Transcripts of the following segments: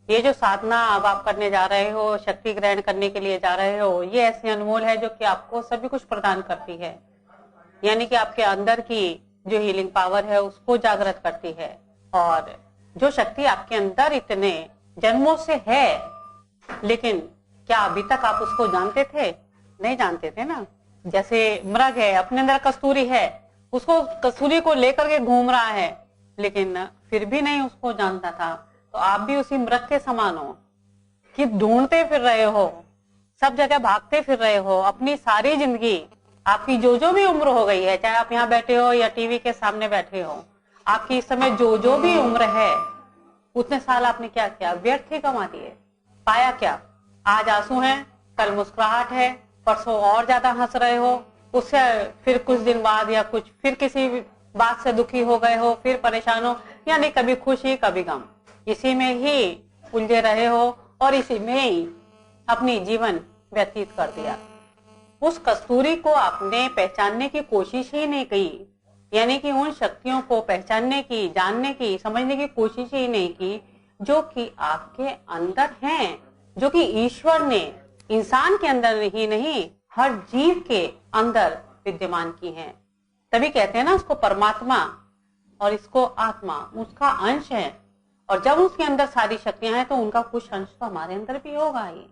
ये जो साधना अब आप करने जा रहे हो, शक्ति ग्रहण करने के लिए जा रहे हो, ये ऐसी अनमोल है जो कि आपको सभी कुछ प्रदान करती है। यानी कि आपके अंदर की जो हीलिंग पावर है उसको जागृत करती है। और जो शक्ति आपके अंदर इतने जन्मों से है, लेकिन क्या अभी तक आप उसको जानते थे? नहीं जानते थे ना। जैसे मृग है, अपने अंदर कस्तूरी है, उसको कस्तूरी को लेकर के घूम रहा है, लेकिन फिर भी नहीं उसको जानता था। तो आप भी उसी मृग के समान हो कि ढूंढते फिर रहे हो, सब जगह भागते फिर रहे हो। अपनी सारी जिंदगी आपकी जो भी उम्र हो गई है, चाहे आप यहाँ बैठे हो या टीवी के सामने बैठे हो, आपकी इस समय जो भी उम्र है, उतने साल आपने क्या किया? व्यर्थ ही गंवा दिए। पाया क्या? आज आंसू है, कल मुस्कुराहट है, परसों और ज्यादा हंस रहे हो, उससे फिर कुछ दिन बाद या कुछ फिर किसी बात से दुखी हो गए हो, फिर परेशान हो, यानी कभी खुशी कभी गम, इसी में ही उलझे रहे हो और इसी में ही अपनी जीवन व्यतीत कर दिया। उस कस्तूरी को आपने पहचानने की कोशिश ही नहीं की, यानी कि उन शक्तियों को पहचानने की, जानने की, समझने की कोशिश ही नहीं की जो कि आपके अंदर हैं, जो कि ईश्वर ने इंसान के अंदर ही नहीं, हर जीव के अंदर विद्यमान की हैं। तभी कहते हैं ना उसको परमात्मा, और इसको आत्मा, उसका अंश है। और जब उसके अंदर सारी शक्तियां हैं तो उनका कुछ अंश तो हमारे अंदर भी होगा ही।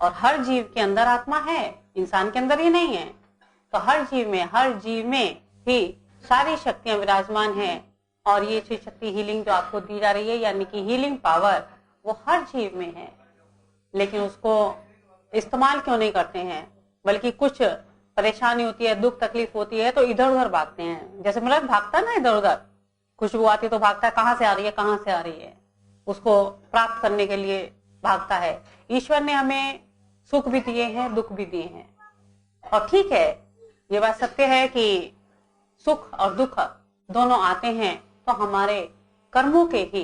और हर जीव के अंदर आत्मा है, इंसान के अंदर ही नहीं है। तो हर जीव में ही सारी शक्तियां विराजमान हैं। और ये शक्ति हीलिंग जो आपको दी जा रही है, यानी कि हीलिंग पावर, वो हर जीव में है। लेकिन उसको इस्तेमाल क्यों नहीं करते हैं? बल्कि कुछ परेशानी होती है, दुख तकलीफ होती है तो इधर उधर भागते हैं। जैसे मृग भागता है ना इधर उधर, खुशबू आती तो भागता है, कहां से आ रही है, कहां से आ रही है, उसको प्राप्त करने के लिए भागता है। ईश्वर ने हमें सुख भी दिए हैं, दुख भी दिए हैं। और ठीक है, ये बात सत्य है कि सुख और दुख दोनों आते हैं तो हमारे कर्मों के ही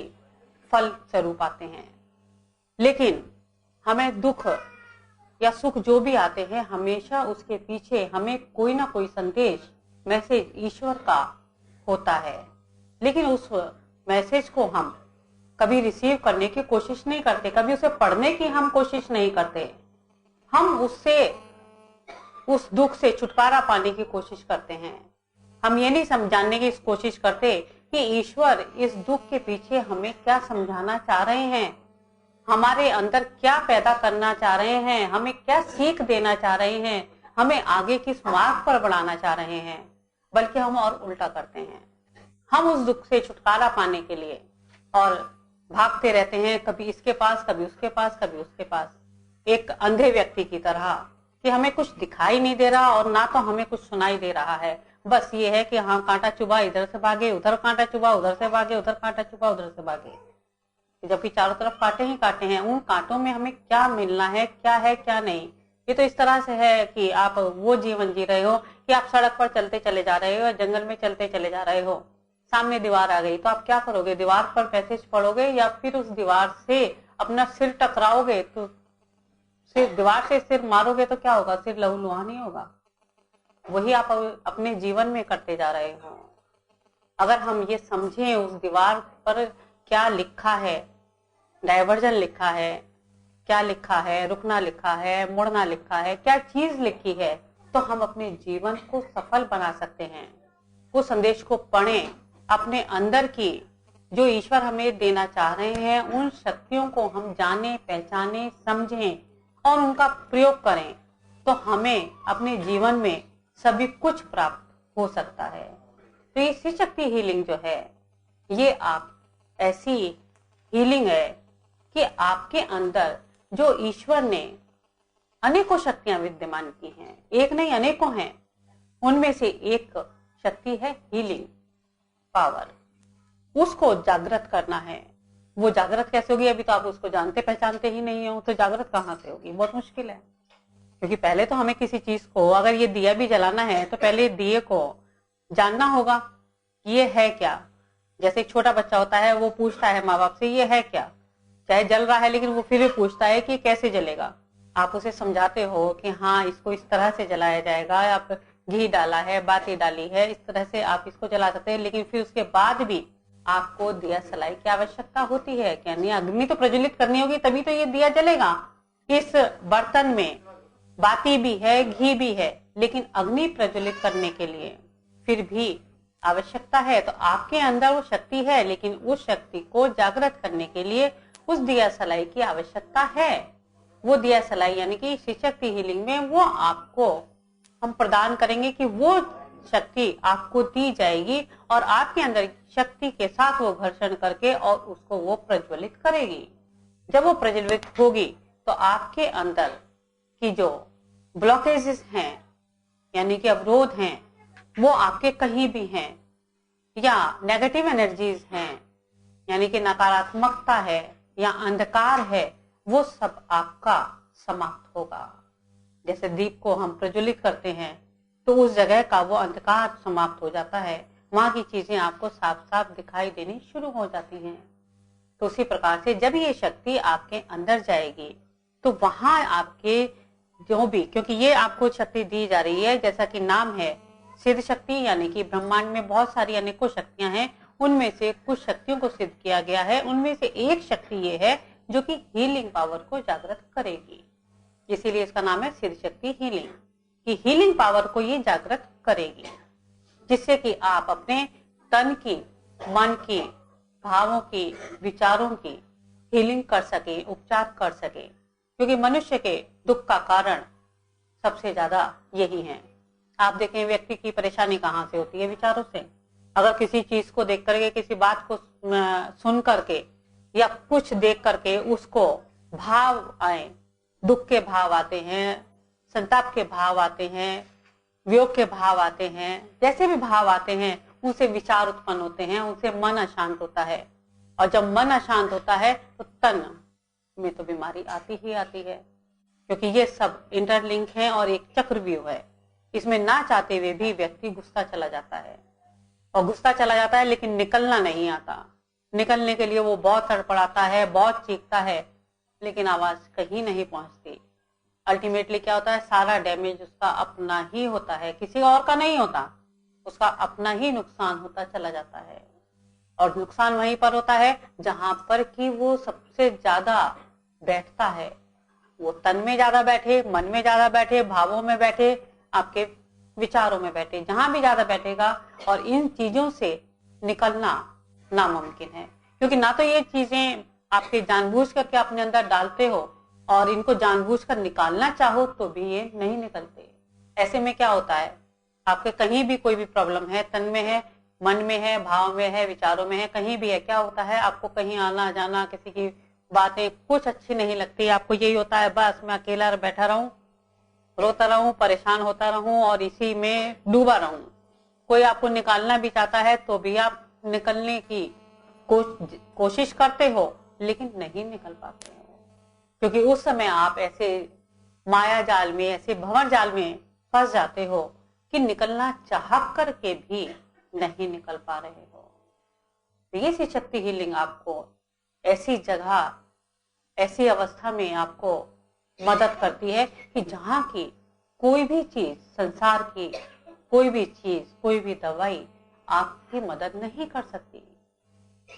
फल स्वरूप आते हैं। लेकिन हमें दुख या सुख जो भी आते हैं, हमेशा उसके पीछे हमें कोई ना कोई संदेश, मैसेज ईश्वर का होता है। लेकिन उस मैसेज को हम कभी रिसीव करने की कोशिश नहीं करते, कभी उसे पढ़ने की हम कोशिश नहीं करते। हम उस दुख से छुटकारा पाने की कोशिश करते हैं। हम ये नहीं जानने की कोशिश करते कि ईश्वर इस दुख के पीछे हमें क्या समझाना चाह रहे हैं, हमारे अंदर क्या पैदा करना चाह रहे हैं, हमें क्या सीख देना चाह रहे हैं, हमें आगे किस मार्ग पर बढ़ाना चाह रहे हैं। बल्कि हम और उल्टा करते हैं। हम उस दुख से छुटकारा पाने के लिए और भागते रहते हैं, कभी इसके पास, कभी उसके पास, कभी उसके पास, एक अंधे व्यक्ति की तरह कि हमें कुछ दिखाई नहीं दे रहा और ना तो हमें कुछ सुनाई दे रहा है। बस ये है कि हाँ, कांटा चुभा, इधर से भागे, उधर कांटा चुभा, उधर से भागे, उधर कांटा चुभा, उधर से भागे, जबकि चारों तरफ कांटे ही कांटे हैं। उन कांटों में हमें क्या मिलना है, क्या नहीं। ये तो इस तरह से है कि आप वो जीवन जी रहे हो कि आप सड़क पर चलते चले जा रहे हो, जंगल में चलते चले जा रहे हो, सामने दीवार आ गई तो आप क्या करोगे? दीवार पर पैसेज पढ़ोगे या फिर उस दीवार से अपना सिर टकराओगे? तो सिर, दीवार से सिर मारोगे तो क्या होगा? सिर लहूलुहान नहीं होगा। वही आप अपने जीवन में करते जा रहे हो। अगर हम ये समझें उस दीवार पर क्या लिखा है, डायवर्जन लिखा है, क्या लिखा है, रुकना लिखा है, मुड़ना लिखा है, क्या चीज लिखी है, तो हम अपने जीवन को सफल बना सकते हैं। उस संदेश को पढ़ें, अपने अंदर की जो ईश्वर हमें देना चाह रहे हैं, उन शक्तियों को हम जाने, पहचाने, समझें और उनका प्रयोग करें, तो हमें अपने जीवन में सभी कुछ प्राप्त हो सकता है। तो ये शिव शक्ति हीलिंग जो है, ये आप ऐसी हीलिंग है कि आपके अंदर जो ईश्वर ने अनेकों शक्तियां विद्यमान की हैं, एक नहीं अनेकों हैं, उनमें से एक शक्ति है हीलिंग पावर। उसको जागृत करना है। वो जागृत कैसे होगी? अभी तो आप उसको जानते पहचानते ही नहीं हो, तो जागृत कहाँ से होगी? बहुत मुश्किल है। क्योंकि पहले तो हमें किसी चीज को, अगर ये दिया भी जलाना है तो पहले दिए को जानना होगा कि ये है क्या। जैसे एक छोटा बच्चा होता है, वो पूछता है माँ बाप से ये है क्या, चाहे जल रहा है लेकिन वो फिर भी पूछता है कि कैसे जलेगा। आप उसे समझाते हो कि हाँ, इसको इस तरह से जलाया जाएगा, आप घी डाला है, बाती डाली है, इस तरह से आप इसको जला सकते हैं। लेकिन फिर उसके बाद भी आपको दिया सलाई की आवश्यकता होती है, यानी अग्नि तो प्रज्वलित करनी होगी तभी तो ये दिया जलेगा। इस बर्तन में बाती भी है, घी भी है, लेकिन अग्नि प्रज्वलित करने के लिए फिर भी आवश्यकता है। तो आपके अंदर वो शक्ति है, लेकिन उस शक्ति को जागृत करने के लिए उस दिया सलाई की आवश्यकता है। वो दिया सलाई यानी कि श्री शक्ति हीलिंग में वो आपको हम प्रदान करेंगे कि वो शक्ति आपको दी जाएगी और आपके अंदर शक्ति के साथ वो घर्षण करके और उसको वो प्रज्वलित करेगी। जब वो प्रज्वलित होगी तो आपके अंदर की जो ब्लॉकेजेस हैं यानी कि अवरोध हैं वो आपके कहीं भी हैं, या नेगेटिव एनर्जीज हैं यानी कि नकारात्मकता है या अंधकार है, वो सब आपका समाप्त होगा। जैसे दीप को हम प्रज्वलित करते हैं तो उस जगह का वो अंधकार समाप्त हो जाता है, वहां की चीजें आपको साफ साफ दिखाई देनी शुरू हो जाती हैं। तो उसी प्रकार से जब ये शक्ति आपके अंदर जाएगी तो वहां आपके जो भी, क्योंकि ये आपको शक्ति दी जा रही है, जैसा कि नाम है सिद्ध शक्ति, यानी कि ब्रह्मांड में बहुत सारी अनेकों शक्तियां हैं, उनमें से कुछ शक्तियों को सिद्ध किया गया है। उनमें से एक शक्ति ये है जो कि हीलिंग पावर को जागृत करेगी, इसीलिए इसका नाम है सिद्ध शक्ति हीलिंग, कि हीलिंग पावर को ये जागृत करेगी, जिससे कि आप अपने तन की, मन की, भावों की, विचारों की हीलिंग कर सके, उपचार कर सके। क्योंकि मनुष्य के दुख का कारण सबसे ज्यादा यही है। आप देखें व्यक्ति की परेशानी कहाँ से होती है? विचारों से। अगर किसी चीज को देख करके, किसी बात को सुन करके या कुछ देख करके उसको भाव आए, दुख के भाव आते हैं, संताप के भाव आते हैं, वियोग के भाव आते हैं, जैसे भी भाव आते हैं उनसे विचार उत्पन्न होते हैं, उनसे मन अशांत होता है। और जब मन अशांत होता है तो तन में तो बीमारी आती ही आती है, क्योंकि ये सब इंटरलिंक है और एक चक्रव्यूह है। इसमें ना चाहते हुए भी व्यक्ति घुसता चला जाता है और घुसता चला जाता है, लेकिन निकलना नहीं आता। निकलने के लिए वो बहुत तड़पड़ाता है, बहुत चीखता है, लेकिन आवाज कहीं नहीं पहुंचती। अल्टीमेटली क्या होता है? सारा डैमेज उसका अपना ही होता है, किसी और का नहीं होता, उसका अपना ही नुकसान होता चला जाता है। और नुकसान वहीं पर होता है जहां पर कि वो सबसे ज्यादा बैठता है। वो तन में ज्यादा बैठे, मन में ज्यादा बैठे, भावों में बैठे, आपके विचारों में बैठे, जहां भी ज्यादा बैठेगा। और इन चीजों से निकलना नामुमकिन है, क्योंकि ना तो ये चीजें आपके जानबूझ करके अपने अंदर डालते हो और इनको जानबूझकर निकालना चाहो तो भी ये नहीं निकलते। ऐसे में क्या होता है? आपके कहीं भी कोई भी प्रॉब्लम है, तन में है, मन में है, भाव में है, विचारों में है, कहीं भी है, क्या होता है? आपको कहीं आना जाना, किसी की बातें कुछ अच्छी नहीं लगती। आपको यही होता है बस मैं अकेला बैठा रहूं, रोता रहूं, परेशान होता रहूं और इसी में डूबा रहूं। कोई आपको निकालना भी चाहता है तो भी आप निकलने की कोशिश करते हो, लेकिन नहीं निकल पाते हो, क्योंकि उस समय आप ऐसे माया जाल में, ऐसे भंवर जाल में फंस जाते हो कि निकलना चाह करके भी नहीं निकल पा रहे हो। तो ये सी शक्ति हीलिंग आपको ऐसी जगह, ऐसी अवस्था में आपको मदद करती है कि जहां की कोई भी चीज, संसार की कोई भी चीज, कोई भी दवाई आपकी मदद नहीं कर सकती।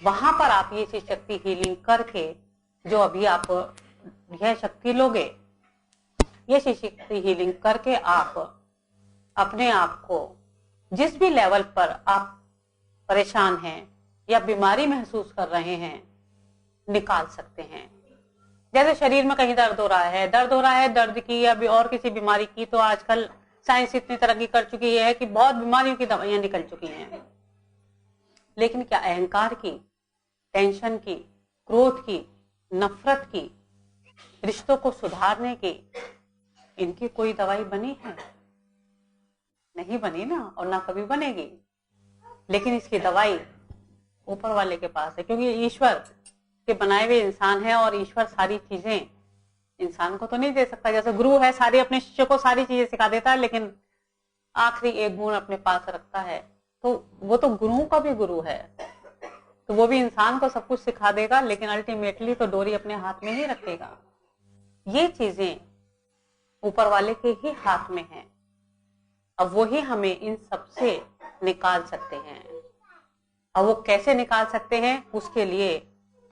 वहां पर आप ये चीज शक्ति हीलिंग करके, जो अभी आप यह शक्ति लोगे, ये शक्ति हीलिंग करके आप अपने आप को जिस भी लेवल पर आप परेशान हैं या बीमारी महसूस कर रहे हैं, निकाल सकते हैं। जैसे शरीर में कहीं दर्द हो रहा है, दर्द की या और किसी बीमारी की, तो आजकल साइंस इतनी तरक्की कर चुकी है कि बहुत बीमारियों की दवाइयां निकल चुकी हैं। लेकिन क्या अहंकार की, टेंशन की, क्रोध की, नफरत की, रिश्तों को सुधारने की, इनकी कोई दवाई बनी है? नहीं बनी ना, और ना कभी बनेगी। लेकिन इसकी दवाई ऊपर वाले के पास है, क्योंकि ईश्वर के बनाए हुए इंसान है और ईश्वर सारी चीजें इंसान को तो नहीं दे सकता। जैसे गुरु है, सारे अपने शिष्य को सारी चीजें सिखा देता है, लेकिन आखिरी एक गुण अपने पास रखता है, तो वो तो गुरुओं का भी गुरु है, तो वो भी इंसान को सब कुछ सिखा देगा, लेकिन अल्टीमेटली तो डोरी अपने हाथ में ही रखेगा। ये चीजें ऊपर वाले के ही हाथ में है, अब वो ही हमें इन सब से निकाल सकते हैं। और वो कैसे निकाल सकते हैं, उसके लिए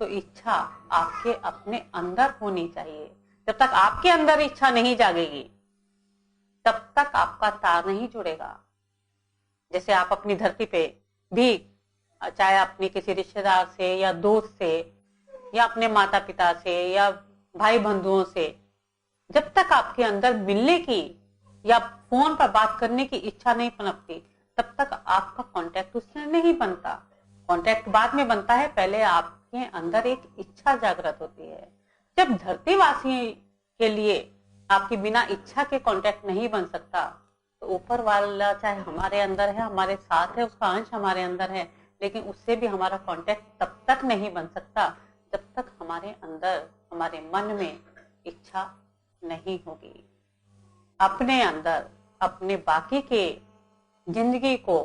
तो इच्छा आपके अपने अंदर होनी चाहिए। जब तक आपके अंदर इच्छा नहीं जागेगी तब तक आपका तार नहीं जुड़ेगा। जैसे आप अपनी धरती पे भी, चाहे अपने किसी रिश्तेदार से या दोस्त से या अपने माता पिता से या भाई बंधुओं से, जब तक आपके अंदर मिलने की या फोन पर बात करने की इच्छा नहीं पनपती तब तक आपका कांटेक्ट उससे नहीं बनता। कांटेक्ट बाद में बनता है, पहले आपके अंदर एक इच्छा जागृत होती है। जब धरतीवासी के लिए आपकी बिना इच्छा के कांटेक्ट नहीं बन सकता तो ऊपर वाला चाहे हमारे अंदर है, हमारे साथ है, उसका अंश हमारे अंदर है, लेकिन उससे भी हमारा कांटेक्ट तब तक नहीं बन सकता जब तक हमारे अंदर, हमारे मन में इच्छा नहीं होगी। अपने अंदर अपने बाकी के जिंदगी को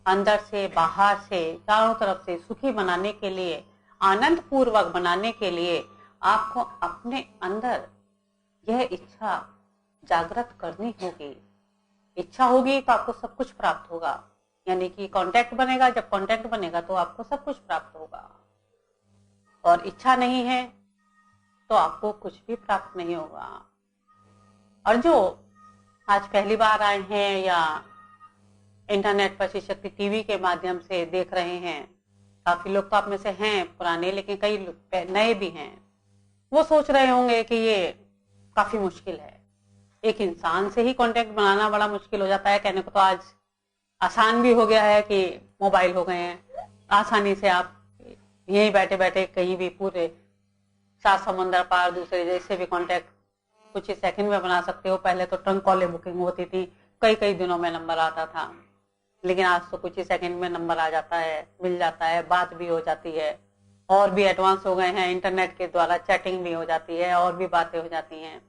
अंदर से बाहर से चारों तरफ से सुखी बनाने के लिए, आनंद पूर्वक बनाने के लिए आपको अपने अंदर यह इच्छा जागृत करनी होगी। इच्छा होगी तो आपको सब कुछ प्राप्त होगा, यानी कि कांटेक्ट बनेगा। जब कांटेक्ट बनेगा तो आपको सब कुछ प्राप्त होगा, और इच्छा नहीं है तो आपको कुछ भी प्राप्त नहीं होगा। और जो आज पहली बार आए हैं या इंटरनेट पर श्री शक्ति टीवी के माध्यम से देख रहे हैं, काफी लोग तो आप में से हैं पुराने, लेकिन कई नए भी हैं, वो सोच रहे होंगे कि ये काफी मुश्किल है, एक इंसान से ही कांटेक्ट बनाना बड़ा मुश्किल हो जाता है। कहने को तो आज आसान भी हो गया है कि मोबाइल हो गए हैं, आसानी से आप यहीं बैठे बैठे कहीं भी पूरे 7 समुंदर पार दूसरे देश से भी कांटेक्ट कुछ ही सेकंड में बना सकते हो। पहले तो ट्रंक कॉलें बुकिंग होती थी, कई कई दिनों में नंबर आता था, लेकिन आज तो कुछ ही सेकंड में नंबर आ जाता है, मिल जाता है, बात भी हो जाती है। और भी एडवांस हो गए हैं, इंटरनेट के द्वारा चैटिंग भी हो जाती है और भी बातें हो जाती हैं,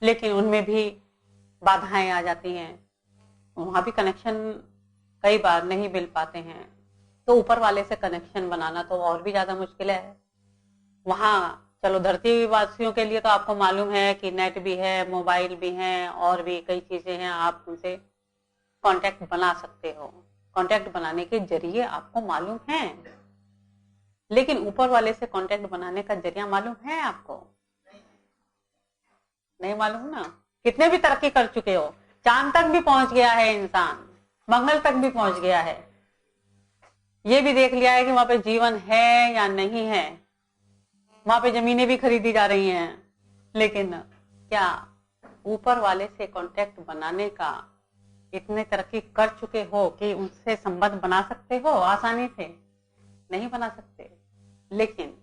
लेकिन उनमें भी बाधाएं आ जाती हैं, वहां भी कनेक्शन कई बार नहीं मिल पाते हैं। तो ऊपर वाले से कनेक्शन बनाना तो और भी ज्यादा मुश्किल है। वहां चलो धरती वासियों के लिए तो आपको मालूम है कि नेट भी है, मोबाइल भी है और भी कई चीजें हैं, आप उनसे कांटेक्ट बना सकते हो। कांटेक्ट बनाने के जरिए आपको मालूम है, लेकिन ऊपर वाले से कांटेक्ट बनाने का जरिया मालूम है आपको? नहीं मालूम ना। कितने भी तरक्की कर चुके हो, चांद तक भी पहुंच गया है इंसान, मंगल तक भी पहुंच गया है, ये भी देख लिया है कि वहां पे जीवन है या नहीं है, वहां पे जमीनें भी खरीदी जा रही हैं, लेकिन क्या ऊपर वाले से कांटेक्ट बनाने का इतने तरक्की कर चुके हो कि उनसे संबंध बना सकते हो आसानी से? नहीं बना सकते। लेकिन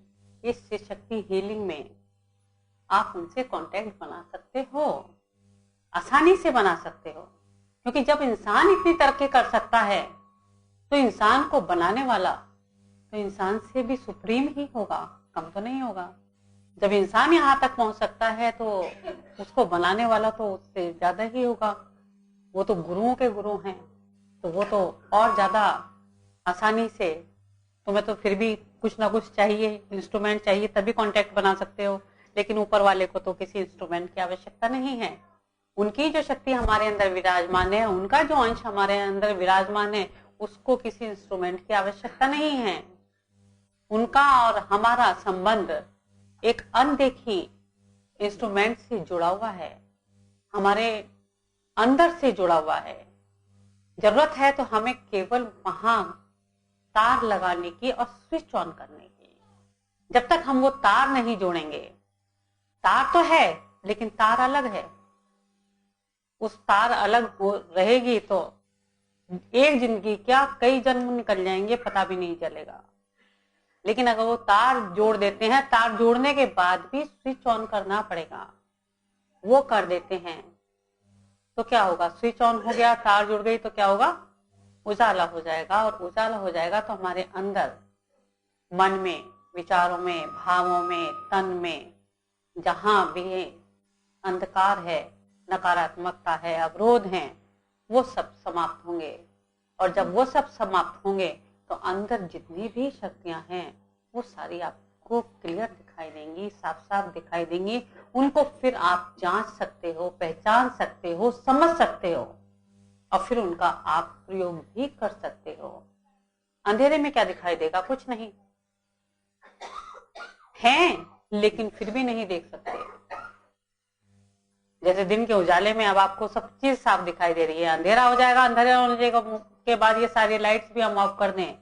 इस शक्ति हीलिंग में आप उनसे कांटेक्ट बना सकते हो, आसानी से बना सकते हो, क्योंकि जब इंसान इतनी तरक्की कर सकता है तो इंसान को बनाने वाला तो इंसान से भी सुप्रीम ही होगा, कम तो नहीं होगा। जब इंसान यहाँ तक पहुंच सकता है तो उसको बनाने वाला तो उससे ज्यादा ही होगा। वो तो गुरुओं के गुरु हैं, तो वो तो और ज्यादा आसानी से, तुम्हें तो फिर भी कुछ ना कुछ चाहिए, इंस्ट्रूमेंट चाहिए, तभी कांटेक्ट बना सकते हो। लेकिन ऊपर वाले को तो किसी इंस्ट्रूमेंट की आवश्यकता नहीं है। उनकी जो शक्ति हमारे अंदर विराजमान है, उनका जो अंश हमारे अंदर विराजमान है, उसको किसी इंस्ट्रूमेंट की आवश्यकता नहीं है। उनका और हमारा संबंध एक अनदेखी इंस्ट्रूमेंट से जुड़ा हुआ है, हमारे अंदर से जुड़ा हुआ है। जरूरत है तो हमें केवल वहां तार लगाने की और स्विच ऑन करने की। जब तक हम वो तार नहीं जोड़ेंगे, तार तो है लेकिन तार अलग है, उस तार अलग हो रहेगी तो एक जिंदगी क्या कई जन्म निकल जाएंगे, पता भी नहीं चलेगा। लेकिन अगर वो तार जोड़ देते हैं, तार जोड़ने के बाद भी स्विच ऑन करना पड़ेगा, वो कर देते हैं तो क्या होगा? स्विच ऑन हो गया, तार जुड़ गई तो क्या होगा? उजाला हो जाएगा। और उजाला हो जाएगा तो हमारे अंदर, मन में, विचारों में, भावों में, तन में जहां भी अंधकार है, नकारात्मकता है, अवरोध हैं, वो सब समाप्त होंगे। और जब वो सब समाप्त होंगे तो अंदर जितनी भी शक्तियां हैं वो सारी आपको क्लियर दिखाई देंगी, साफ साफ दिखाई देंगी। उनको फिर आप जांच सकते हो, पहचान सकते हो, समझ सकते हो, और फिर उनका आप प्रयोग भी कर सकते हो। अंधेरे में क्या दिखाई देगा? कुछ नहीं है, लेकिन फिर भी नहीं देख सकते। जैसे दिन के उजाले में अब आपको सब चीज साफ दिखाई दे रही है, अंधेरा हो जाएगा, अंधेरा होने के बाद ये सारी लाइट्स भी हम ऑफ कर दें,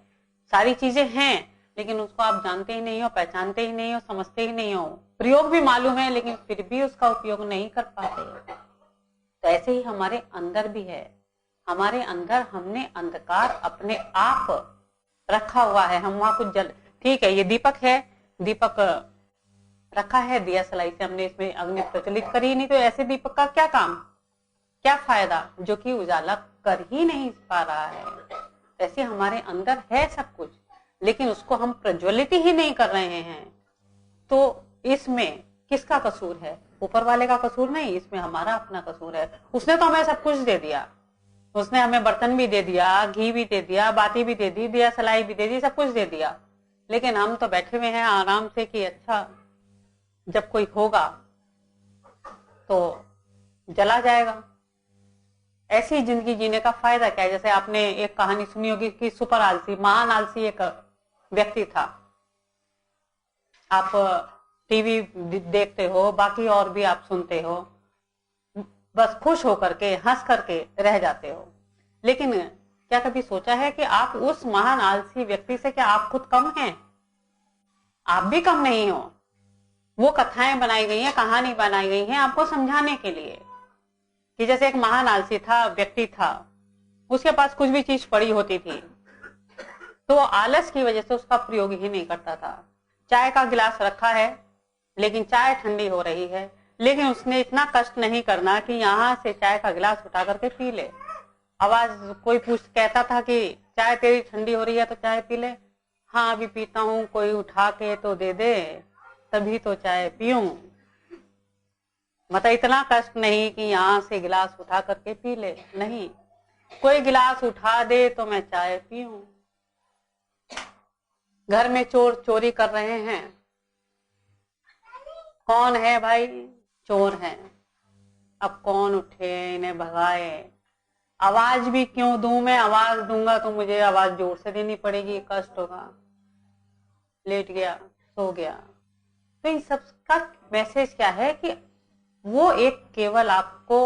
सारी चीजें हैं, लेकिन उसको आप जानते ही नहीं हो, पहचानते ही नहीं हो, समझते ही नहीं हो, प्रयोग भी मालूम है लेकिन फिर भी उसका उपयोग नहीं कर पाते। तो ऐसे ही हमारे अंदर भी है, हमारे अंदर हमने अंधकार अपने आप रखा हुआ है। हम वहां कुछ जल, ठीक है, ये दीपक है, दीपक रखा है, दिया सलाई से हमने इसमें अग्नि प्रज्वलित करी, नहीं तो ऐसे दीपक का क्या काम, क्या फायदा, जो कि उजाला कर ही नहीं पा रहा है। ऐसे हमारे अंदर है सब कुछ, लेकिन उसको हम प्रज्वलित ही नहीं कर रहे हैं। तो इसमें किसका कसूर है? ऊपर वाले का कसूर नहीं, इसमें हमारा अपना कसूर है। उसने तो हमें सब कुछ दे दिया, उसने हमें बर्तन भी दे दिया, घी भी दे दिया, बाती भी दे दी, दिया सलाई भी दे दी, सब कुछ दे दिया, लेकिन हम तो बैठे हुए हैं आराम से कि अच्छा जब कोई होगा तो जला जाएगा। ऐसी जिंदगी जीने का फायदा क्या है? जैसे आपने एक कहानी सुनी होगी कि सुपर आलसी, महान आलसी एक व्यक्ति था। आप टीवी देखते हो, बाकी और भी आप सुनते हो, बस खुश होकर के हंस करके रह जाते हो, लेकिन क्या कभी सोचा है कि आप उस महान आलसी व्यक्ति से क्या आप खुद कम हैं? आप भी कम नहीं हो। वो कथाएं बनाई गई हैं, कहानी बनाई गई हैं आपको समझाने के लिए कि जैसे एक महान आलसी था, व्यक्ति था, उसके पास कुछ भी चीज पड़ी होती थी तो आलस की वजह से उसका प्रयोग ही नहीं करता था। चाय का गिलास रखा है लेकिन चाय ठंडी हो रही है, लेकिन उसने इतना कष्ट नहीं करना कि यहाँ से चाय का गिलास उठा करके पी ले। आवाज कोई कहता था कि चाय तेरी ठंडी हो रही है तो चाय पी ले, हाँ अभी पीता हूँ, कोई उठा के तो दे दे तभी तो चाय पीऊं। मतलब इतना कष्ट नहीं कि यहाँ से गिलास उठा करके पी ले, नहीं, कोई गिलास उठा दे तो मैं चाय पीऊं। घर में चोर चोरी कर रहे हैं, कौन है भाई? चोर है। अब कौन उठे इन्हें भगाए? आवाज भी क्यों दूं? मैं आवाज दूंगा तो मुझे आवाज जोर से देनी पड़ेगी, कष्ट होगा। लेट गया, सो गया। तो इन सब का मैसेज क्या है कि वो एक केवल आपको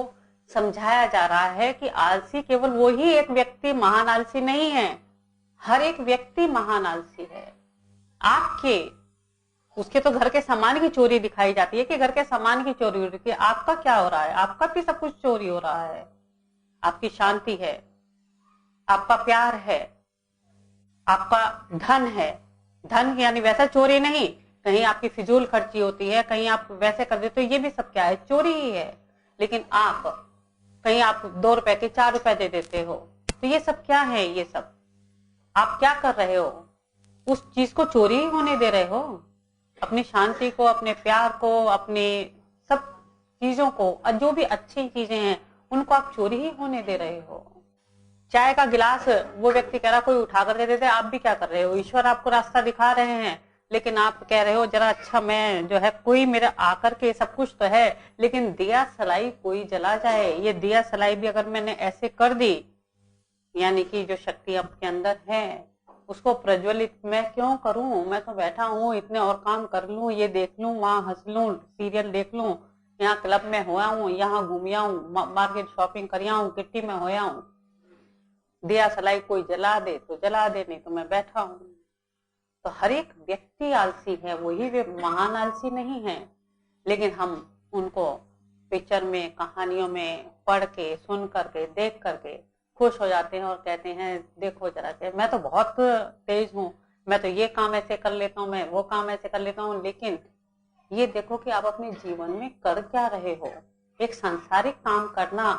समझाया जा रहा है कि आलसी केवल वो ही एक व्यक्ति महान आलसी नहीं है, हर एक व्यक्ति महान आलसी है। आपके उसके तो घर के सामान की चोरी दिखाई जाती है कि घर के सामान की चोरी हो रही है, आपका क्या हो रहा है? आपका भी सब कुछ चोरी हो रहा है। आपकी शांति है, आपका प्यार है, आपका धन है। धन यानी वैसा चोरी नहीं, कहीं आपकी फिजूल खर्ची होती है, कहीं आप वैसे कर देते हो, ये भी सब क्या है? चोरी ही है। लेकिन आप कहीं आप 2 रुपए के 4 रुपए दे देते हो, तो ये सब क्या है? ये सब आप क्या कर रहे हो? उस चीज को चोरी ही होने दे रहे हो। अपनी शांति को, अपने प्यार को, अपनी सब चीजों को, जो भी अच्छी चीजें हैं उनको आप चोरी ही होने दे रहे हो। चाय का गिलास वो व्यक्ति कह रहा कोई उठा कर दे देते, आप भी क्या कर रहे हो? ईश्वर आपको रास्ता दिखा रहे हैं, लेकिन आप कह रहे हो जरा अच्छा मैं जो है कोई मेरा आकर के सब कुछ तो है, लेकिन दिया सलाई कोई जला जाए। ये दिया सलाई भी अगर मैंने ऐसे कर दी, यानी कि जो शक्ति आपके अंदर है उसको प्रज्वलित मैं क्यों करूं? मैं तो बैठा हूं, इतने और काम कर लूं, ये देख लूं, वहां हंस लूं, सीरियल देख लूं, यहाँ क्लब में होया हूं, यहाँ घूमिया हूं, मार्केट शॉपिंग करिया हूं, किट्टी में होया हूं। दिया सलाई कोई जला दे तो जला दे, नहीं तो मैं बैठा हूं। तो हर एक व्यक्ति आलसी है, वही वे महान आलसी नहीं है। लेकिन हम उनको पिक्चर में, कहानियों में पढ़ के, सुन करके, देख करके खुश हो जाते हैं और कहते हैं देखो जरा के मैं तो बहुत तेज हूँ, मैं तो ये काम ऐसे कर लेता हूँ, मैं वो काम ऐसे कर लेता हूँ। लेकिन ये देखो कि आप अपने जीवन में कर क्या रहे हो। एक सांसारिक काम करना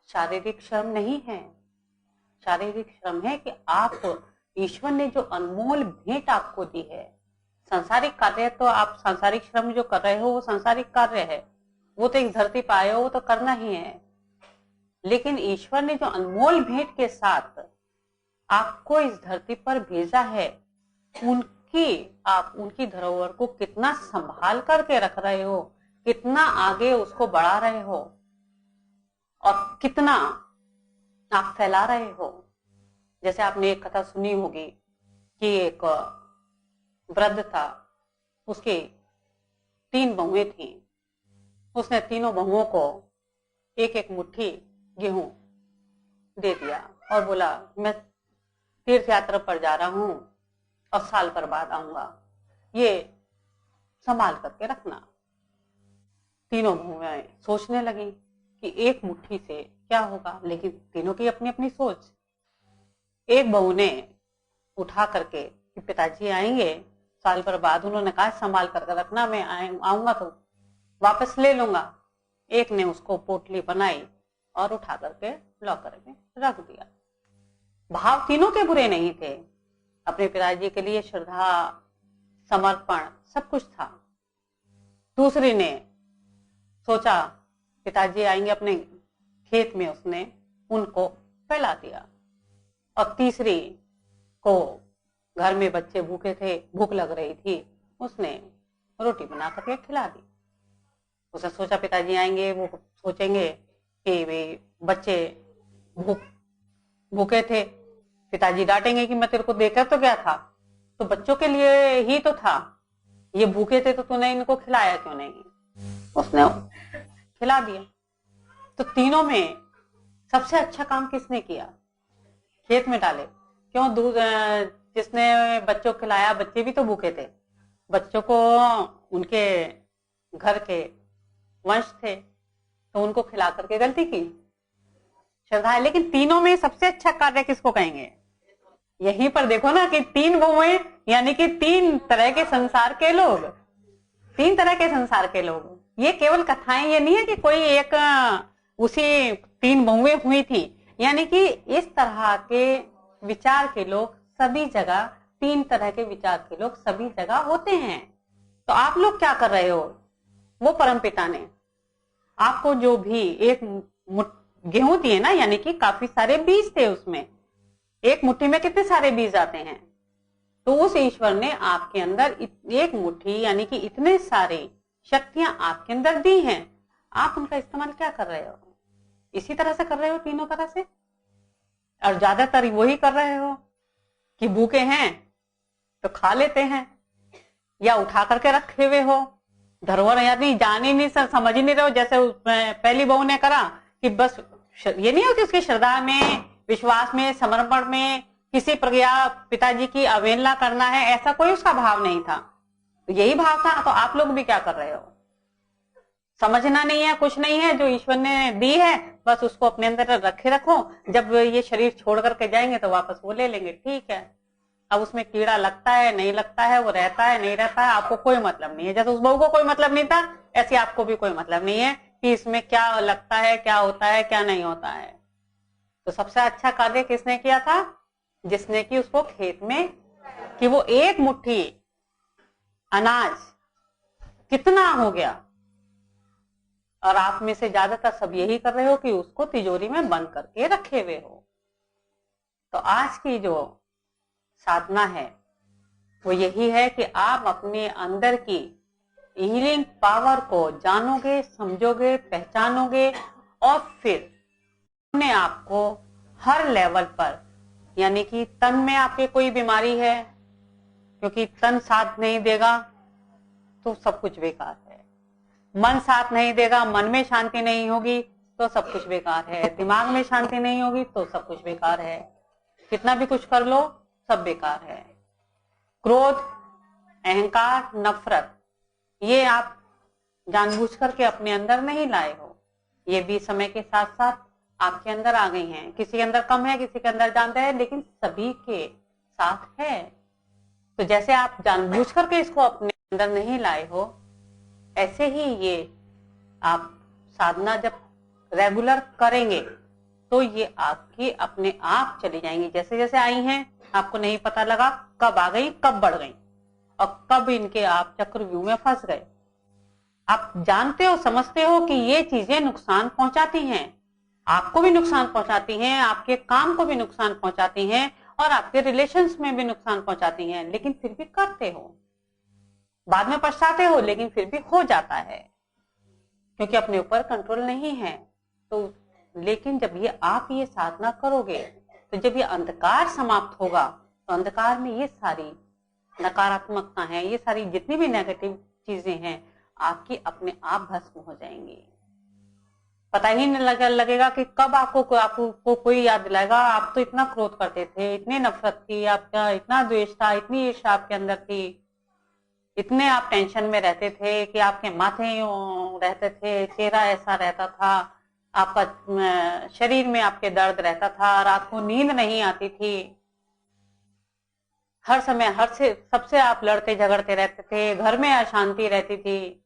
शारीरिक श्रम नहीं है। शारीरिक श्रम है कि आप ईश्वर ने जो अनमोल भेंट आपको दी है। सांसारिक कार्य तो आप सांसारिक श्रम जो कर रहे हो वो सांसारिक कार्य है, वो तो एक धरती पे आए हो, वो तो करना ही है। लेकिन ईश्वर ने जो अनमोल भेंट के साथ आपको इस धरती पर भेजा है, आप उनकी धरोहर को कितना संभाल करके रख रहे हो, कितना आगे उसको बढ़ा रहे हो और कितना आप फैला रहे हो। जैसे आपने एक कथा सुनी होगी कि एक वृद्ध था, उसके 3 बहुएं थी। उसने तीनों बहुओं को एक एक मुट्ठी गेहूं दे दिया और बोला, मैं तीर्थ यात्रा पर जा रहा हूं और साल भर बाद आऊंगा, ये संभाल करके रखना। तीनों बहुएं सोचने लगी कि एक मुट्ठी से क्या होगा, लेकिन तीनों की अपनी अपनी सोच। एक बहू ने उठा करके कि पिताजी आएंगे साल भर बाद, उन्होंने कहा संभाल करके रखना, मैं आऊंगा तो वापस ले लूंगा। एक ने उसको पोटली बनाई और उठा करके लॉकर में रख दिया। भाव तीनों के बुरे नहीं थे, अपने पिताजी के लिए श्रद्धा, समर्पण सब कुछ था। दूसरी ने सोचा पिताजी आएंगे अपने खेत में, उसने उनको फैला दिया। और तीसरी को घर में बच्चे भूखे थे, भूख लग रही थी, उसने रोटी बना करके खिला दी। उसने सोचा पिताजी आएंगे, वो सोचेंगे कि वे बच्चे भूखे थे, पिताजी डांटेंगे कि मैं तेरे को देकर तो गया था, तो बच्चों के लिए ही तो था, ये भूखे थे तो तूने इनको खिलाया क्यों नहीं। उसने खिला दिया। तो तीनों में सबसे अच्छा काम किसने किया? खेत में डाले। क्यों? दूध जिसने बच्चों को खिलाया, बच्चे भी तो भूखे थे, बच्चों को उनके घर के वंश थे तो उनको खिला करके गलती की, श्रद्धा है। लेकिन तीनों में सबसे अच्छा कार्य किसको कहेंगे? यहीं पर देखो ना कि 3 बहुएं, यानी कि 3 तरह के संसार के लोग, 3 तरह के संसार के लोग। ये केवल कथाएं ये नहीं है कि कोई एक उसी 3 बहुएं हुई थी, यानी कि इस तरह के विचार के लोग सभी जगह, 3 तरह के विचार के लोग सभी जगह होते हैं। तो आप लोग क्या कर रहे हो? वो परमपिता ने आपको जो भी एक गेहूं दिए ना, यानी कि काफी सारे बीज थे उसमें, एक मुट्ठी में कितने सारे बीज आते हैं, तो उस ईश्वर ने आपके अंदर एक मुट्ठी यानी कि इतने सारे शक्तियां आपके अंदर दी हैं। आप उनका इस्तेमाल क्या कर रहे हो? इसी तरह से कर रहे हो, तीनों तरह से। और ज्यादातर वही कर रहे हो कि भूखे हैं तो खा लेते हैं, या उठा करके रखे हुए हो, धरोहर यानी जान ही नहीं, समझ ही नहीं रहे हो। जैसे पहली बहू ने करा कि बस ये नहीं हो कि उसकी श्रद्धा में, विश्वास में, समर्पण में किसी प्रकार पिताजी की अवहेलना करना है, ऐसा कोई उसका भाव नहीं था। तो यही भाव था। तो आप लोग भी क्या कर रहे हो? समझना नहीं है, कुछ नहीं है, जो ईश्वर ने दी है बस उसको अपने अंदर रखे रखो। जब ये शरीर छोड़ करके जाएंगे तो वापस वो ले लेंगे, ठीक है। अब उसमें कीड़ा लगता है नहीं लगता है, वो रहता है नहीं रहता है, आपको कोई मतलब नहीं है। जैसे उस बहू को कोई मतलब नहीं था, ऐसे आपको भी कोई मतलब नहीं है कि इसमें क्या लगता है, क्या होता है, क्या नहीं होता है। तो सबसे अच्छा कार्य किसने किया था? जिसने कि उसको खेत में कि वो एक मुट्ठी अनाज कितना हो गया, और आप में से ज्यादातर सब यही कर रहे हो कि उसको तिजोरी में बंद करके रखे हुए हो। तो आज की जो साधना है वो यही है कि आप अपने अंदर की हीलिंग पावर को जानोगे, समझोगे, पहचानोगे, और फिर अपने आप को हर लेवल पर, यानी कि तन में आपके कोई बीमारी है, क्योंकि तन साथ नहीं देगा तो सब कुछ बेकार है। मन साथ नहीं देगा, मन में शांति नहीं होगी तो सब कुछ बेकार है। दिमाग में शांति नहीं होगी तो सब कुछ बेकार है। कितना भी कुछ कर लो सब बेकार है। क्रोध, अहंकार, नफरत, ये आप जानबूझ करके अपने अंदर नहीं लाए हो, ये भी समय के साथ साथ आपके अंदर आ गई हैं। किसी के अंदर कम है, किसी के अंदर ज्यादा है, लेकिन सभी के साथ है। तो जैसे आप जानबूझ करके इसको अपने अंदर नहीं लाए हो, ऐसे ही ये आप साधना जब रेगुलर करेंगे तो ये आपकी अपने आप चली जाएंगी। जैसे जैसे आई हैं आपको नहीं पता लगा कब आ गई, कब बढ़ गई, और कब इनके आप चक्रव्यूह में फंस गए। आप जानते हो, समझते हो कि ये चीजें नुकसान पहुंचाती हैं, आपको भी नुकसान पहुंचाती हैं, आपके काम को भी नुकसान पहुंचाती हैं, और आपके रिलेशंस में भी नुकसान पहुंचाती हैं, लेकिन फिर भी करते हो। बाद में पछताते हो, लेकिन फिर भी हो जाता है, क्योंकि अपने ऊपर कंट्रोल नहीं है। तो लेकिन जब ये आप ये साधना करोगे तो जब ये अंधकार समाप्त होगा तो अंधकार में ये सारी नकारात्मकता है, ये सारी जितनी भी नेगेटिव चीजें हैं आपकी अपने आप भस्म हो जाएंगी। पता ही नहीं लगेगा कि कब आपको कोई याद दिलाएगा। आप तो इतना क्रोध करते थे, इतनी नफरत थी, आपका इतना द्वेष था, इतनी ईर्ष्या आपके अंदर थी, इतने आप टेंशन में रहते थे कि आपके माथे यूं रहते थे, चेहरा ऐसा रहता था, आपका शरीर में आपके दर्द रहता था, रात को नींद नहीं आती थी, हर समय सबसे आप लड़ते झगड़ते रहते थे, घर में अशांति रहती थी।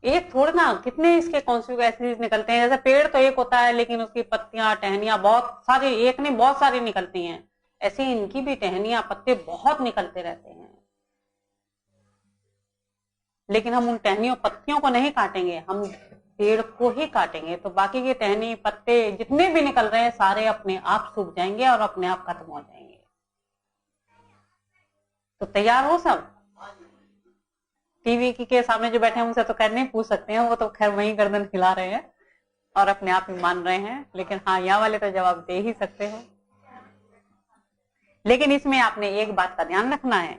एक थोड़ा ना, कितने इसके कॉन्सिक्वेंसेस निकलते हैं। जैसे पेड़ तो एक होता है लेकिन उसकी पत्तियां टहनियां बहुत सारी, एक नहीं बहुत सारी निकलती हैं, ऐसे इनकी भी टहनियां पत्ते बहुत निकलते रहते हैं। लेकिन हम उन टहनियों पत्तियों को नहीं काटेंगे, हम पेड़ को ही काटेंगे, तो बाकी के टहनी पत्ते जितने भी निकल रहे हैं सारे अपने आप सूख जाएंगे और अपने आप खत्म हो जाएंगे। तो तैयार हो सब? टीवी के सामने जो बैठे हैं उनसे तो खैर नहीं पूछ सकते हैं, वो तो खैर वहीं गर्दन हिला रहे हैं और अपने आप ही मान रहे हैं, लेकिन हाँ यहाँ वाले तो जवाब दे ही सकते हो। लेकिन इसमें आपने एक बात का ध्यान रखना है,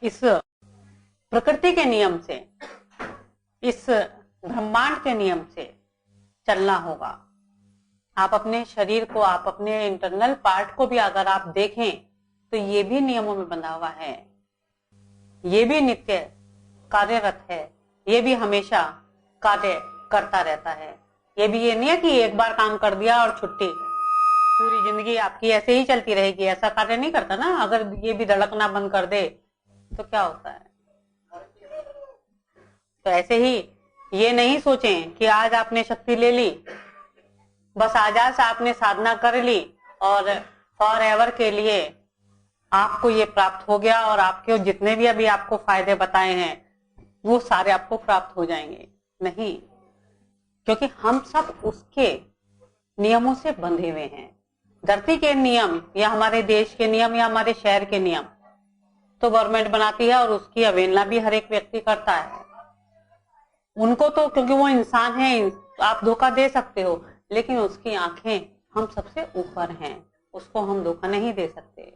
इस प्रकृति के नियम से, इस ब्रह्मांड के नियम से चलना होगा। आप अपने शरीर को, आप अपने इंटरनल पार्ट को भी अगर आप देखें तो ये भी नियमों में बंधा हुआ है, ये भी नित्य कार्यरत है, ये भी हमेशा कार्य करता रहता है। ये भी ये नहीं है कि एक बार काम कर दिया और छुट्टी, पूरी जिंदगी आपकी ऐसे ही चलती रहेगी, ऐसा कार्य नहीं करता ना। अगर ये भी धड़कना बंद कर दे तो क्या होता है? तो ऐसे ही ये नहीं सोचें कि आज आपने शक्ति ले ली, बस आज आपने साधना कर ली और फॉर एवर के लिए आपको ये प्राप्त हो गया और आपके जितने भी अभी आपको फायदे बताए हैं वो सारे आपको प्राप्त हो जाएंगे। नहीं, क्योंकि हम सब उसके नियमों से बंधे हुए हैं। धरती के नियम या हमारे देश के नियम या हमारे शहर के नियम तो गवर्नमेंट बनाती है और उसकी अवहेलना भी हर एक व्यक्ति करता है। उनको तो क्योंकि वो इंसान है, आप धोखा दे सकते हो, लेकिन उसकी आंखें हम सबसे ऊपर हैं, उसको हम धोखा नहीं दे सकते।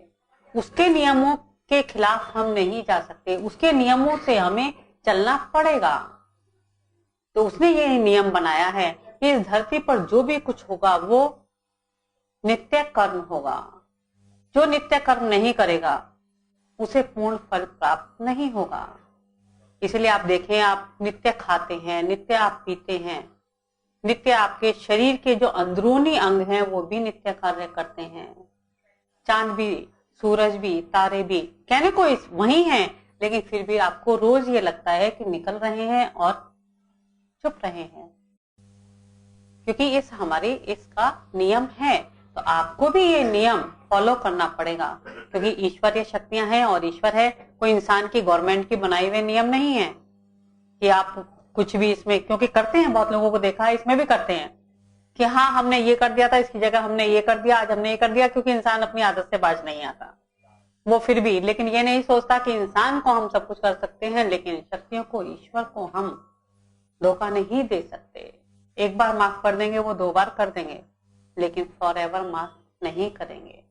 उसके नियमों के खिलाफ हम नहीं जा सकते, उसके नियमों से हमें चलना पड़ेगा। तो उसने ये नियम बनाया है कि इस धरती पर जो भी कुछ होगा वो नित्य कर्म होगा। जो नित्य कर्म नहीं करेगा उसे पूर्ण फल प्राप्त नहीं होगा। इसलिए आप देखें, आप नित्य खाते हैं, नित्य आप पीते हैं, नित्य आपके शरीर के जो अंदरूनी अंग हैं वो भी नित्य कार्य करते हैं। चांद भी, सूरज भी, तारे भी कहने को वही हैं, लेकिन फिर भी आपको रोज ये लगता है कि निकल रहे हैं और चुप रहे हैं, क्योंकि इसका नियम है। तो आपको भी ये नियम फॉलो करना पड़ेगा, क्योंकि ईश्वरीय शक्तियां हैं और ईश्वर है, कोई इंसान की गवर्नमेंट की बनाई हुए नियम नहीं है कि आप कुछ भी इसमें, क्योंकि करते हैं, बहुत लोगों को देखा है, इसमें भी करते हैं कि हाँ हमने ये कर दिया था, इसकी जगह हमने ये कर दिया, आज हमने ये कर दिया, क्योंकि इंसान अपनी आदत से बाज नहीं आता वो फिर भी, लेकिन ये नहीं सोचता कि इंसान को हम सब कुछ कर सकते हैं, लेकिन शक्तियों को, ईश्वर को हम धोखा नहीं दे सकते। एक बार माफ कर देंगे, वो 2 बार कर देंगे, लेकिन फॉर एवर माफ नहीं करेंगे।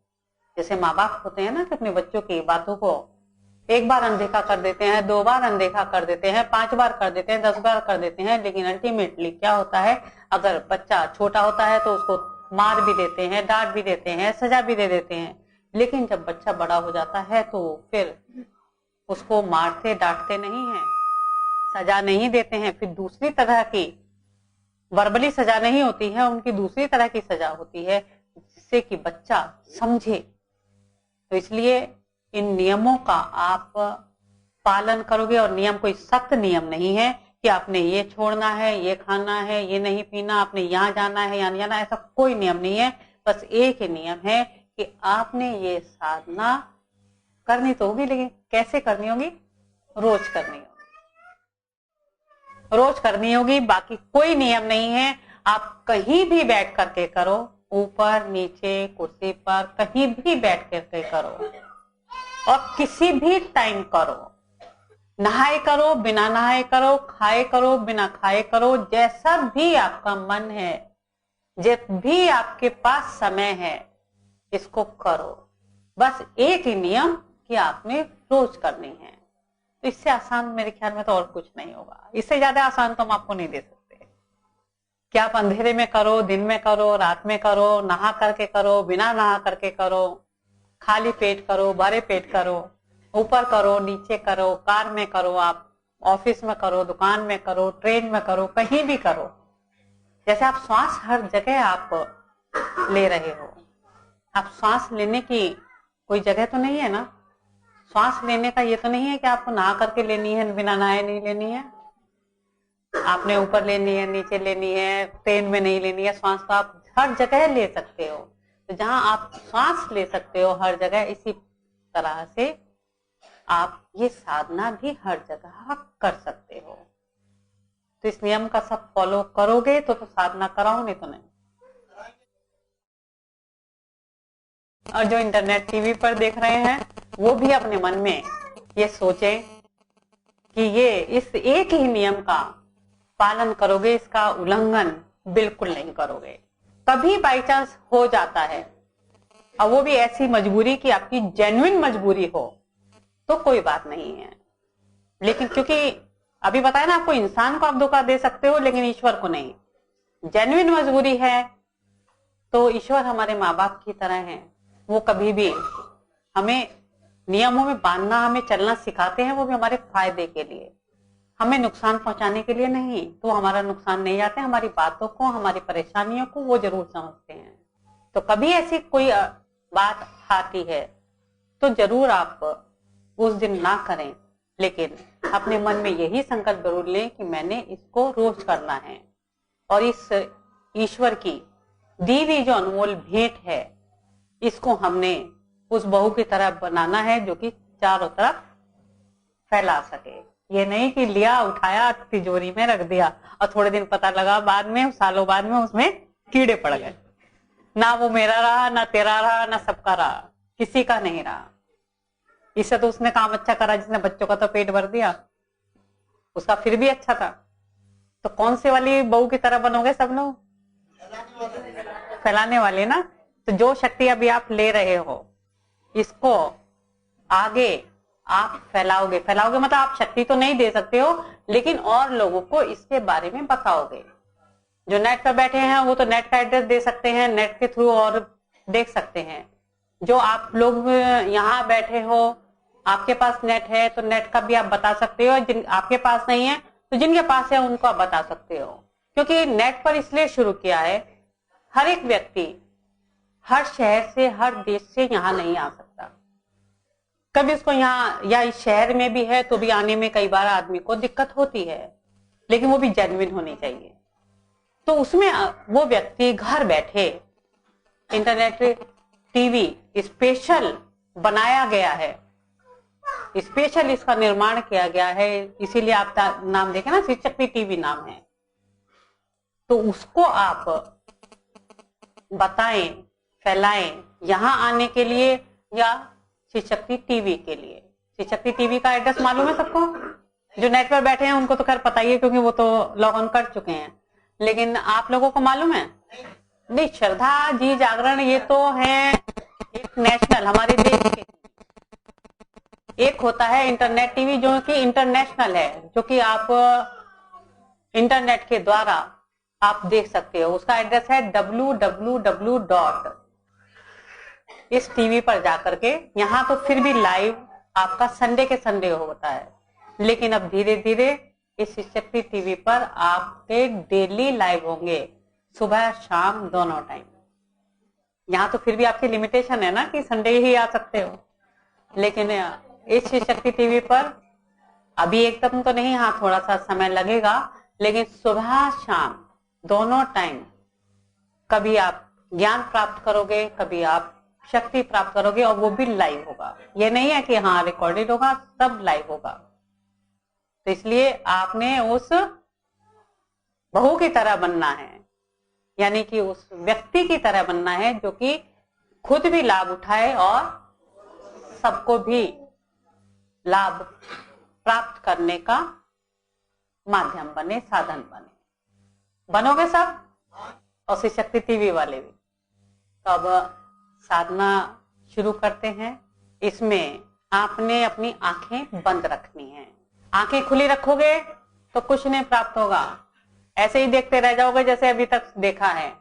जैसे माँ बाप होते हैं ना कि अपने बच्चों की बातों को 1 बार अनदेखा कर देते हैं, 2 बार अनदेखा कर देते हैं, 5 बार कर देते हैं, 10 बार कर देते हैं, लेकिन अल्टीमेटली क्या होता है, अगर बच्चा छोटा होता है तो उसको मार भी देते हैं, डांट भी देते हैं, सजा भी दे देते हैं, लेकिन जब बच्चा बड़ा हो जाता है तो फिर उसको मारते डांटते नहीं है, सजा नहीं देते हैं, फिर दूसरी तरह की वर्बली सजा नहीं होती है, उनकी दूसरी तरह की सजा होती है जिससे कि बच्चा समझे। तो इसलिए इन नियमों का आप पालन करोगे, और नियम कोई सख्त नियम नहीं है कि आपने ये छोड़ना है, ये खाना है, ये नहीं पीना, आपने यहाँ जाना है, यहाँ नहीं जाना, ऐसा कोई नियम नहीं है। बस एक ही नियम है कि आपने ये साधना करनी तो होगी, लेकिन कैसे करनी होगी? रोज करनी होगी, रोज करनी होगी। बाकी कोई नियम नहीं है, आप कहीं भी बैठ करके करो, ऊपर नीचे कुर्सी पर कहीं भी बैठ करके करो और किसी भी टाइम करो, नहाए करो, बिना नहाए करो, खाए करो, बिना खाए करो, जैसा भी आपका मन है, जब भी आपके पास समय है इसको करो। बस एक ही नियम कि आपने रोज करनी है। तो इससे आसान मेरे ख्याल में तो और कुछ नहीं होगा। इससे ज्यादा आसान तो हम आपको नहीं दे सकते कि आप अंधेरे में करो, दिन में करो, रात में करो, नहा करके करो, बिना नहा करके करो, खाली पेट करो, भरे पेट करो, ऊपर करो, नीचे करो, कार में करो, आप ऑफिस में करो, दुकान में करो, ट्रेन में करो, कहीं भी करो। जैसे आप श्वास हर जगह आप ले रहे हो, आप श्वास लेने की कोई जगह तो नहीं है ना। श्वास लेने का ये तो नहीं है कि आपको नहा करके लेनी है, बिना नहाए नहीं लेनी है। आपने ऊपर लेनी है, नीचे लेनी है, ट्रेन में नहीं लेनी है। श्वास तो आप हर जगह ले सकते हो। तो जहां आप श्वास ले सकते हो हर जगह, इसी तरह से आप ये साधना भी हर जगह कर सकते हो। तो इस नियम का सब फॉलो करोगे तो साधना कराओ, नहीं तो नहीं। और जो इंटरनेट टीवी पर देख रहे हैं वो भी अपने मन में ये सोचें कि ये इस एक ही नियम का पालन करोगे, इसका उल्लंघन बिल्कुल नहीं करोगे। कभी बाई चांस हो जाता है, और वो भी ऐसी मजबूरी कि आपकी जेन्युइन मजबूरी हो, तो कोई बात नहीं है। लेकिन क्योंकि अभी बताया ना आपको, इंसान को आप धोखा दे सकते हो लेकिन ईश्वर को नहीं। जेन्युइन मजबूरी है तो ईश्वर हमारे माँ बाप की तरह हैं। वो कभी भी हमें नियमों में बांधना, हमें चलना सिखाते हैं, वो भी हमारे फायदे के लिए, हमें नुकसान पहुंचाने के लिए नहीं। तो हमारा नुकसान नहीं चाहते, हमारी बातों को, हमारी परेशानियों को वो जरूर समझते हैं। तो कभी ऐसी कोई बात आती है तो जरूर आप उस दिन ना करें, लेकिन अपने मन में यही संकल्प जरूर लें कि मैंने इसको रोज करना है। और इस ईश्वर की दी हुई जो अनमोल भेंट है, इसको हमने उस बहू की तरह बनाना है जो कि चारों तरफ फैला सके। ये नहीं कि लिया, उठाया, तिजोरी में रख दिया और थोड़े दिन पता लगा बाद में, सालों बाद में उसमें कीड़े पड़ गए। ना वो मेरा रहा, ना तेरा रहा, ना सबका रहा, किसी का नहीं रहा। इससे तो उसने काम अच्छा करा जिसने बच्चों का तो पेट भर दिया, उसका फिर भी अच्छा था। तो कौन से वाली बहू की तरह बनोगे सब लोग? फैलाने वाले ना। तो जो शक्ति अभी आप ले रहे हो, इसको आगे आप फैलाओगे। फैलाओगे मतलब आप शक्ति तो नहीं दे सकते हो, लेकिन और लोगों को इसके बारे में बताओगे। जो नेट पर बैठे हैं वो तो नेट का एड्रेस दे सकते हैं, नेट के थ्रू और देख सकते हैं। जो आप लोग यहाँ बैठे हो, आपके पास नेट है तो नेट का भी आप बता सकते हो। जिन आपके पास नहीं है तो जिनके पास है उनको आप बता सकते हो। क्योंकि नेट पर इसलिए शुरू किया है, हर एक व्यक्ति हर शहर से, हर देश से यहाँ नहीं आ सकता। कभी उसको यहाँ या इस शहर में भी है तो भी आने में कई बार आदमी को दिक्कत होती है, लेकिन वो भी जेन्युइन होनी चाहिए। तो उसमें वो व्यक्ति घर बैठे, इंटरनेट टीवी स्पेशल बनाया गया है, स्पेशल इसका निर्माण किया गया है। इसीलिए आप नाम देखें ना, शिव शक्ति टीवी नाम है। तो उसको आप बताएं, फैलाएं, यहाँ आने के लिए या शिव शक्ति टीवी के लिए। शिव शक्ति टीवी का एड्रेस मालूम है सबको? जो नेट पर बैठे हैं उनको तो खैर पता ही है, क्योंकि वो तो लॉग ऑन कर चुके हैं। लेकिन आप लोगों को मालूम है? नहीं, श्रद्धा जी जागरण ये तो है एक नेशनल, हमारे देश के। एक होता है इंटरनेट टीवी जो कि इंटरनेशनल है, जो कि आप इंटरनेट के द्वारा आप देख सकते हो। उसका एड्रेस है www. इस टीवी पर जाकर के। यहाँ तो फिर भी लाइव आपका संडे के संडे होता है, लेकिन अब धीरे धीरे इस शक्ति टीवी पर आपके डेली लाइव होंगे, सुबह शाम दोनों टाइम। यहाँ तो फिर भी आपकी लिमिटेशन है ना कि संडे ही आ सकते हो, लेकिन इस शक्ति टीवी पर अभी एकदम तो नहीं, हाँ थोड़ा सा समय लगेगा, लेकिन सुबह शाम दोनों टाइम कभी आप ज्ञान प्राप्त करोगे, कभी आप शक्ति प्राप्त करोगे, और वो भी लाइव होगा। ये नहीं है कि हाँ रिकॉर्डेड होगा, सब लाइव होगा। तो इसलिए आपने उस बहू की तरह बनना है, यानी कि उस व्यक्ति की तरह बनना है जो कि खुद भी लाभ उठाए और सबको भी लाभ प्राप्त करने का माध्यम बने, साधन बने। बनोगे सब? और शिव शक्ति टीवी वाले भी। तो अब साधना शुरू करते हैं। इसमें आपने अपनी आंखें बंद रखनी है। आंखें खुली रखोगे तो कुछ नहीं प्राप्त होगा, ऐसे ही देखते रह जाओगे जैसे अभी तक देखा है।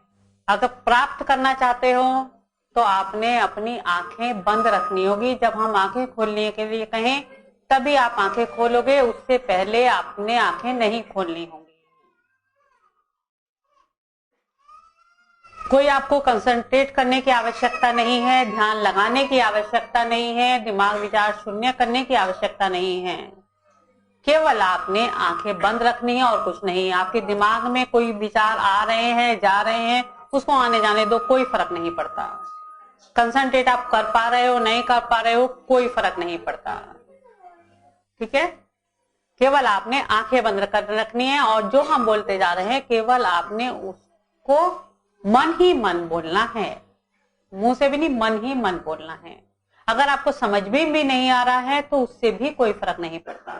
अगर प्राप्त करना चाहते हो तो आपने अपनी आंखें बंद रखनी होगी। जब हम आंखें खोलने के लिए कहें तभी आप आंखें खोलोगे, उससे पहले आपने आंखें नहीं खोलनी होंगी। कोई आपको कंसंट्रेट करने की आवश्यकता नहीं है, ध्यान लगाने की आवश्यकता नहीं है, दिमाग विचार शून्य करने की आवश्यकता नहीं है। केवल आपने आंखें बंद रखनी है और कुछ नहीं। आपके दिमाग में कोई विचार आ रहे हैं, जा रहे हैं, उसको आने जाने दो, कोई फर्क नहीं पड़ता। कंसंट्रेट आप कर पा रहे हो, नहीं कर पा रहे हो, कोई फर्क नहीं पड़ता। ठीक है, केवल आपने आंखें बंद कर रखनी है और जो हम बोलते जा रहे हैं केवल आपने उसको मन ही मन बोलना है, मुंह से भी नहीं, मन ही मन बोलना है। अगर आपको समझ में भी नहीं आ रहा है तो उससे भी कोई फर्क नहीं पड़ता।